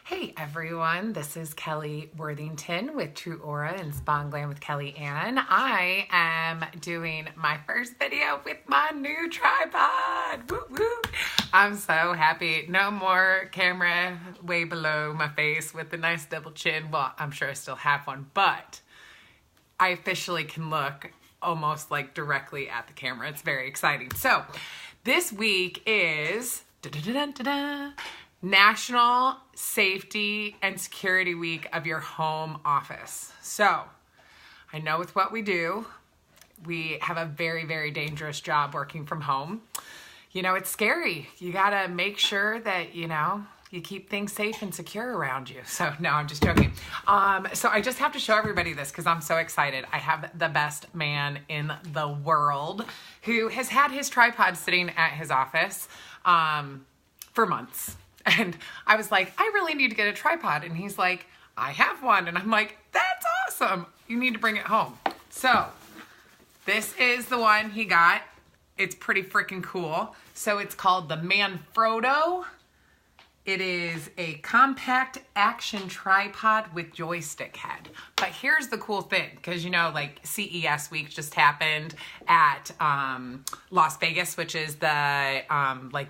Hey everyone, this is Kelly Worthington with TrūAura and Spa and Glam with Kelly Ann. I am doing my first video with my new tripod. Woo woo! I'm so happy. No more camera way below my face with the nice double chin. Well, I'm sure I still have one, but I officially can look almost like directly at the camera. It's very exciting. So this week is National Safety and Security Week of your home office. So I know with what we do, we have a very, very dangerous job working from home. You know, it's scary. You gotta make sure that, you keep things safe and secure around you. So no, I'm just joking. So I just have to show everybody this because I'm so excited. I have the best man in the world who has had his tripod sitting at his office for months. And I was like, I really need to get a tripod. And he's like, I have one. And I'm like, that's awesome. You need to bring it home. So this is the one he got. It's pretty freaking cool. So it's called the Manfrotto. It is a compact action tripod with joystick head. But here's the cool thing, because like CES week just happened at Las Vegas, which is the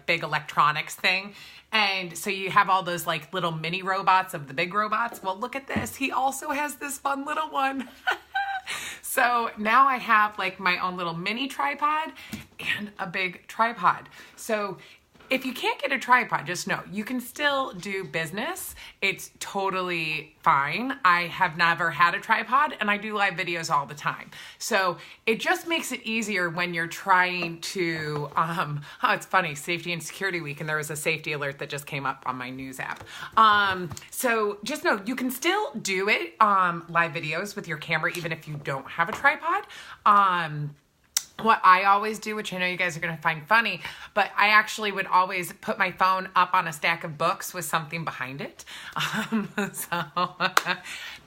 big electronics thing. And so you have all those like little mini robots of the big robots. Well, look at this. He also has this fun little one. So now I have like my own little mini tripod and a big tripod. So if you can't get a tripod, just know you can still do business. It's totally fine. I have never had a tripod and I do live videos all the time. So it just makes it easier when you're trying to, it's funny, Safety and Security Week, and there was a safety alert that just came up on my news app. So just know you can still do it, live videos with your camera, even if you don't have a tripod. What I always do, which I know you guys are going to find funny, but I actually would always put my phone up on a stack of books with something behind it. So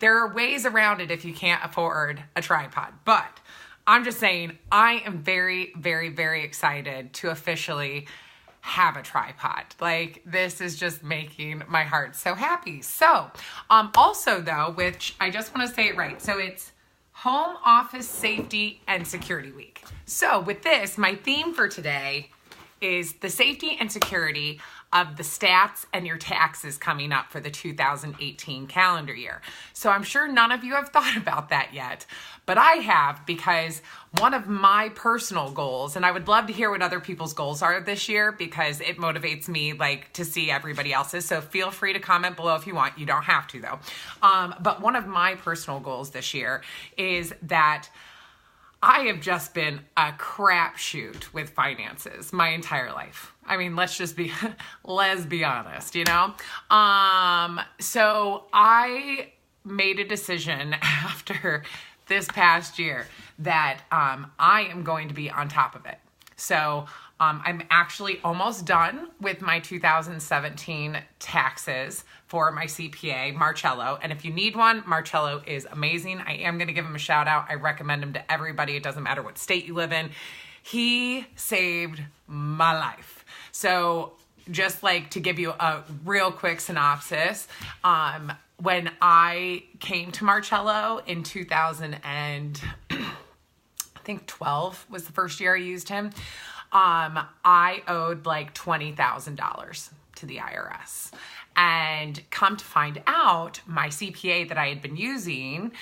there are ways around it if you can't afford a tripod. But I'm just saying, I am very, very, very excited to officially have a tripod. Like, this is just making my heart so happy. So also though, which I just want to say it right. So it's Home Office Safety and Security Week. So with this, my theme for today is the safety and security of the stats and your taxes coming up for the 2018 calendar year. So I'm sure none of you have thought about that yet, but I have, because one of my personal goals, and I would love to hear what other people's goals are this year because it motivates me to see everybody else's. So feel free to comment below if you want. You don't have to though. But one of my personal goals this year is that I have just been a crapshoot with finances my entire life. I mean, let's be honest, So I made a decision after this past year that I am going to be on top of it. So I'm actually almost done with my 2017 taxes for my CPA, Marcello. And if you need one, Marcello is amazing. I am going to give him a shout out. I recommend him to everybody. It doesn't matter what state you live in. He saved my life. So just to give you a real quick synopsis, when I came to Marcello in 2012 was the first year I used him. I owed $20,000 to the IRS. And come to find out, my CPA that I had been using,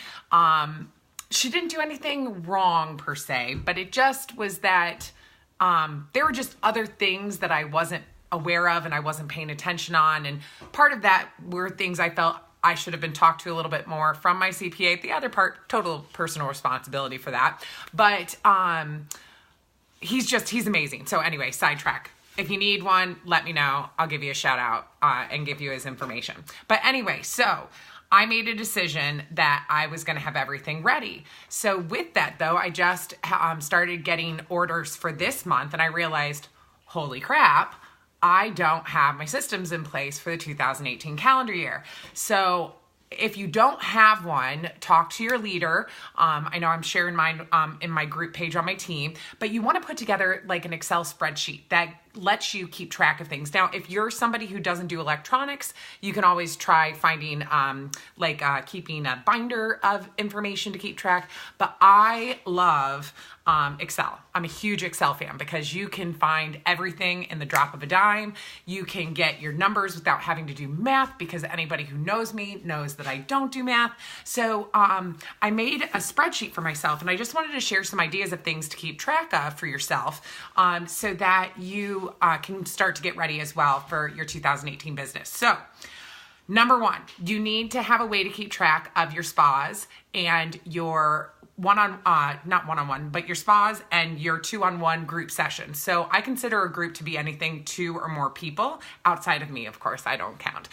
she didn't do anything wrong per se, but it just was that there were just other things that I wasn't aware of and I wasn't paying attention on. And part of that were things I felt I should have been talked to a little bit more from my CPA. The other part, total personal responsibility for that. But he's amazing. So anyway, sidetrack. If you need one, let me know. I'll give you a shout out and give you his information. But anyway, so I made a decision that I was going to have everything ready. So with that though, I just started getting orders for this month and I realized, holy crap, I don't have my systems in place for the 2018 calendar year. So if you don't have one, talk to your leader. I know I'm sharing mine in my group page on my team, but you want to put together an Excel spreadsheet that lets you keep track of things. Now, if you're somebody who doesn't do electronics, you can always try finding keeping a binder of information to keep track. But I love Excel. I'm a huge Excel fan because you can find everything in the drop of a dime. You can get your numbers without having to do math, because anybody who knows me knows that I don't do math. So I made a spreadsheet for myself, and I just wanted to share some ideas of things to keep track of for yourself, so that you can start to get ready as well for your 2018 business. So number one, you need to have a way to keep track of your spas and your not one-on-one, but your spas and your 2-on-1 group sessions. So I consider a group to be anything 2 or more people outside of me. Of course, I don't count.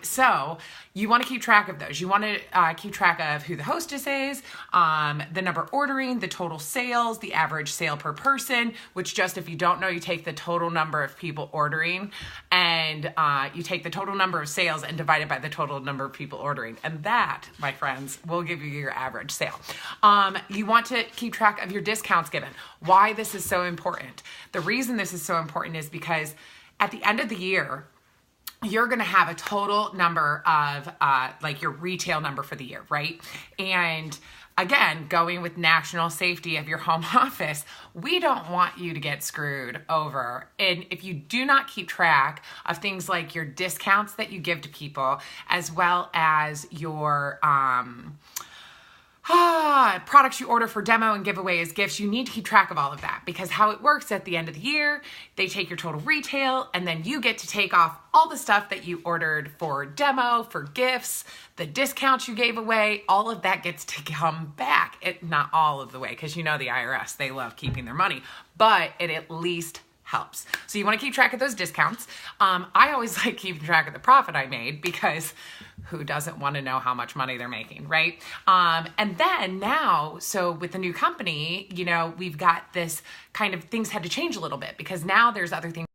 So you want to keep track of those. You want to keep track of who the hostess is, the number ordering, the total sales, the average sale per person, which just, if you don't know, you take the total number of people ordering and you take the total number of sales and divide it by the total number of people ordering. And that, my friends, will give you your average sale. You want to keep track of your discounts given. Why this is so important. The reason this is so important is because at the end of the year, you're going to have a total number of your retail number for the year, right? And again, going with national safety of your home office, we don't want you to get screwed over. And if you do not keep track of things like your discounts that you give to people, as well as your products you order for demo and giveaway as gifts, you need to keep track of all of that, because how it works at the end of the year, they take your total retail and then you get to take off all the stuff that you ordered for demo, for gifts, the discounts you gave away, all of that gets to come back. Not all of the way, because you know the IRS, they love keeping their money, but it at least helps. So you want to keep track of those discounts. I always like keeping track of the profit I made, because who doesn't want to know how much money they're making, right? And then now, so with the new company, we've got this kind of, things had to change a little bit, because now there's other things.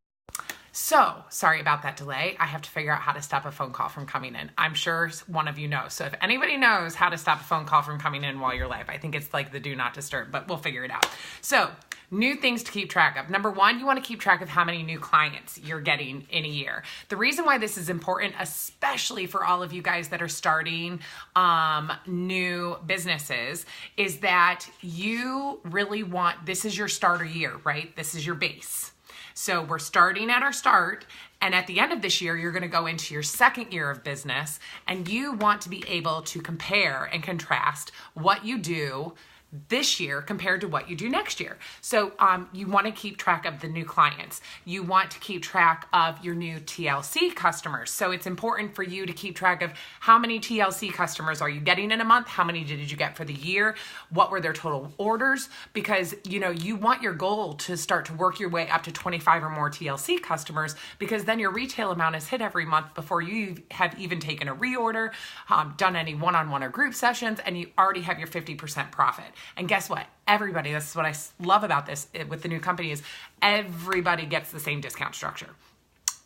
So, sorry about that delay. I have to figure out how to stop a phone call from coming in. I'm sure one of you knows. So if anybody knows how to stop a phone call from coming in while you're live, I think it's like the do not disturb, but we'll figure it out. So, new things to keep track of. Number one, you want to keep track of how many new clients you're getting in a year. The reason why this is important, especially for all of you guys that are starting new businesses, is that you really want, this is your starter year, right? This is your base. So we're starting at our start, and at the end of this year, you're going to go into your second year of business, and you want to be able to compare and contrast what you do this year compared to what you do next year. So you want to keep track of the new clients. You want to keep track of your new TLC customers. So it's important for you to keep track of how many TLC customers are you getting in a month? How many did you get for the year? What were their total orders? Because you want your goal to start to work your way up to 25 or more TLC customers, because then your retail amount is hit every month before you have even taken a reorder, done any one-on-one or group sessions, and you already have your 50% profit. And guess what? Everybody, this is what I love about this with the new company, is everybody gets the same discount structure.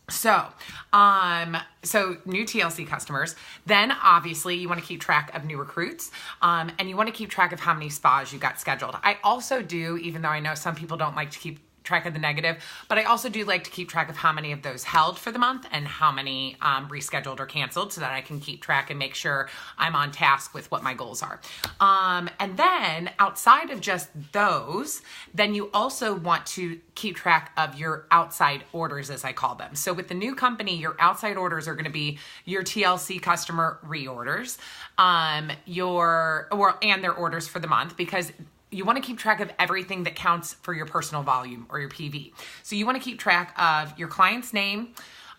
So new TLC customers. Then obviously you want to keep track of new recruits, and you want to keep track of how many spas you got scheduled. I also do, even though I know some people don't like to keep track of the negative, but I also do like to keep track of how many of those held for the month and how many rescheduled or canceled, so that I can keep track and make sure I'm on task with what my goals are. And then outside of just those, then you also want to keep track of your outside orders, as I call them. So with the new company, your outside orders are going to be your TLC customer reorders, and their orders for the month, because you want to keep track of everything that counts for your personal volume or your PV. So you want to keep track of your client's name,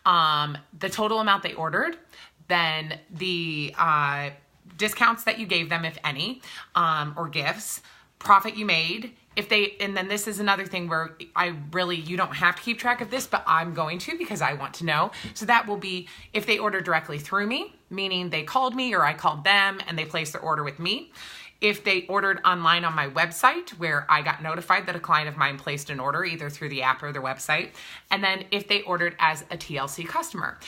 the total amount they ordered, then the discounts that you gave them, if any, or gifts, profit you made. And then this is another thing where you don't have to keep track of this, but I'm going to, because I want to know. So that will be if they order directly through me, meaning they called me or I called them and they placed their order with me. If they ordered online on my website, where I got notified that a client of mine placed an order either through the app or their website. And then if they ordered as a TLC customer,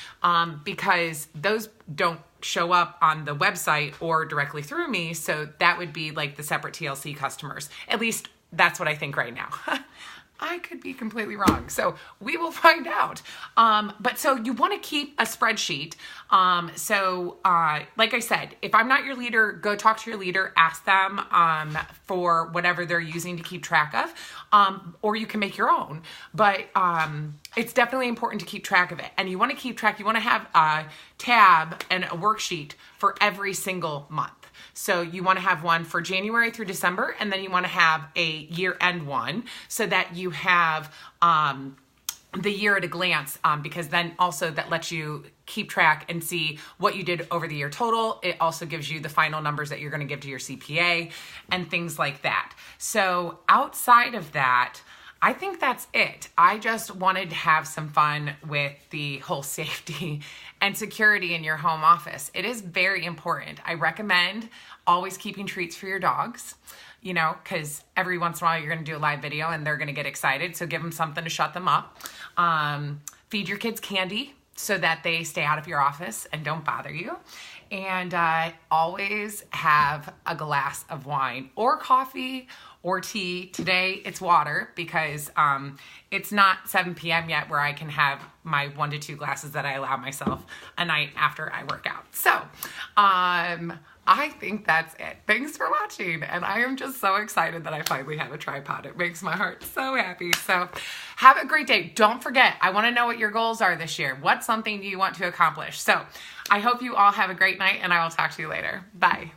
because those don't show up on the website or directly through me. So that would be like the separate TLC customers. At least that's what I think right now. I could be completely wrong. So we will find out. But so you want to keep a spreadsheet. Like I said, if I'm not your leader, go talk to your leader, ask them for whatever they're using to keep track of, or you can make your own. But it's definitely important to keep track of it. And you want to keep track, you want to have a tab and a worksheet for every single month. So you want to have one for January through December, and then you want to have a year-end one so that you have the year at a glance, because then also that lets you keep track and see what you did over the year total. It also gives you the final numbers that you're going to give to your CPA and things like that. So outside of that, I think that's it. I just wanted to have some fun with the whole safety and security in your home office. It is very important. I recommend always keeping treats for your dogs, you know, because every once in a while you're going to do a live video and they're going to get excited. So give them something to shut them up. Feed your kids candy so that they stay out of your office and don't bother you. And always have a glass of wine or coffee or tea. Today it's water because it's not 7 p.m. yet where I can have my 1 to 2 glasses that I allow myself a night after I work out. So I think that's it. Thanks for watching. And I am just so excited that I finally have a tripod. It makes my heart so happy. So have a great day. Don't forget, I want to know what your goals are this year. What's something you want to accomplish? So I hope you all have a great night, and I will talk to you later. Bye.